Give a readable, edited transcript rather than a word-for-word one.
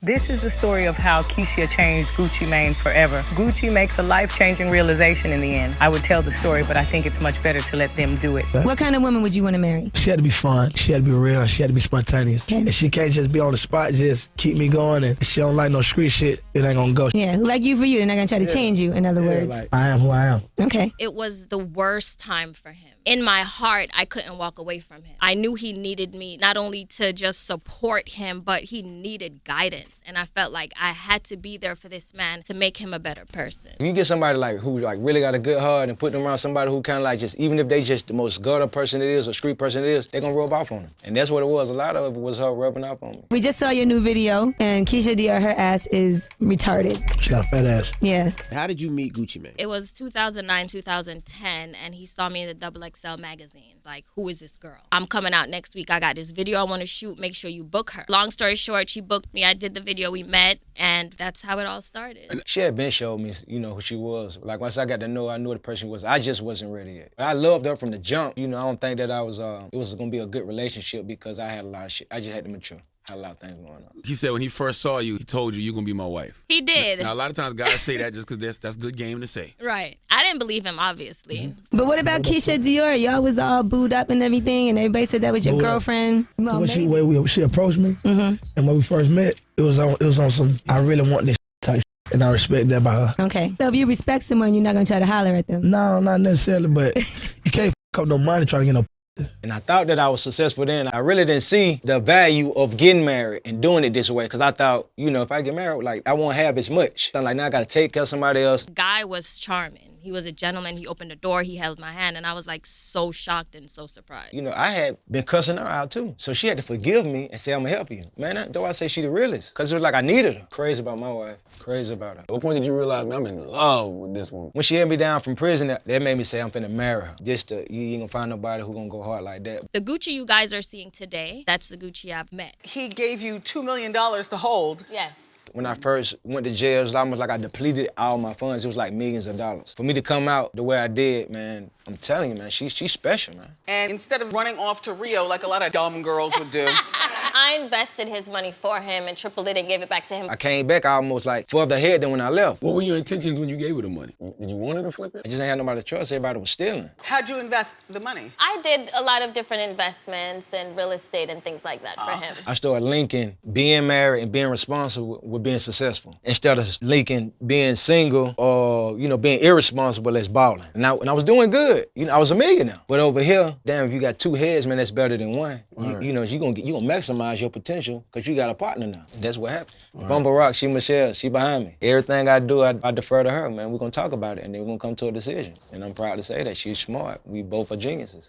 This is the story of how Keyshia changed Gucci Mane forever. Gucci makes a life-changing realization in the end. I would tell the story, but I think it's much better to let them do it. What kind of woman would you want to marry? She had to be fun. She had to be real. She had to be spontaneous. Okay. And she can't just be on the spot, just keep me going. And if she don't like no street shit, it ain't gonna go. Yeah, who like you for you. They're not going to try to change you, in other words. Like, I am who I am. Okay. It was the worst time for him. In my heart, I couldn't walk away from him. I knew he needed me, not only to just support him, but he needed guidance. And I felt like I had to be there for this man to make him a better person. If you get somebody like who like really got a good heart and put them around somebody who kind of like just, even if they just the most gutter person it is or street person it is, they're gonna rub off on them. And that's what it was. A lot of it was her rubbing off on me. We just saw your new video, and Keyshia Dior, her ass is retarded. She got a fat ass. Yeah. How did you meet Gucci Mane? It was 2009, 2010, and he saw me in the XXL magazine. Like, who is this girl? I'm coming out next week. I got this video I want to shoot. Make sure you book her. Long story short, she booked me. I did the video. We met, and that's how it all started. She had been showed me, you know, who she was. Like, once I got to know, I knew the person she was. I just wasn't ready yet. I loved her from the jump. You know, I don't think that it was going to be a good relationship because I had a lot of shit. I just had to mature. I had a lot of things going on. He said when he first saw you, he told you, you're going to be my wife. He did. Now, a lot of times guys say that just because that's good game to say. Right. I didn't believe him, obviously. But what about Keyshia Dior? Y'all was all booed up and everything, and everybody said that was your girlfriend. Well, When she approached me, and when we first met, it was on some, I really want this type shit, and I respect that about her. Okay. So if you respect someone, you're not going to try to holler at them? No, not necessarily, but you can't up no money trying to get no. And I thought that I was successful then. I really didn't see the value of getting married and doing it this way because I thought, you know, if I get married, like, I won't have as much. I'm like, now I got to take care of somebody else. Guy was charming. He was a gentleman. He opened the door. He held my hand. And I was like so shocked and so surprised. You know, I had been cussing her out too. So she had to forgive me and say, I'm going to help you. Man, that's why I say she the realest. Because it was like I needed her. Crazy about my wife. Crazy about her. At what point did you realize, man, I'm in love with this woman? When she had me down from prison, that made me say I'm finna marry her. Just you ain't going to find nobody who going to go hard like that. The Gucci you guys are seeing today, that's the Gucci I've met. He gave you $2 million to hold. Yes. When I first went to jail, it was almost like I depleted all my funds. It was like millions of dollars. For me to come out the way I did, man, I'm telling you, man, she's special, man. And instead of running off to Rio like a lot of dumb girls would do. I invested his money for him and tripled it and gave it back to him. I came back almost like further ahead than when I left. What were your intentions when you gave her the money? Did you want her to flip it? I just ain't had nobody to trust. Everybody was stealing. How'd you invest the money? I did a lot of different investments and real estate and things like that for him. I started linking being married and being responsible with being successful. Instead of linking being single or, you know, being irresponsible as balling. And I was doing good. You know, I was a millionaire. But over here, damn, if you got two heads, man, that's better than one. You know, you're gonna maximize your potential because you got a partner now. That's what happened. Bumble Rock, she Michelle, she behind me. Everything I do, I defer to her, man. We're gonna talk about it and then we're gonna come to a decision. And I'm proud to say that she's smart. We both are geniuses.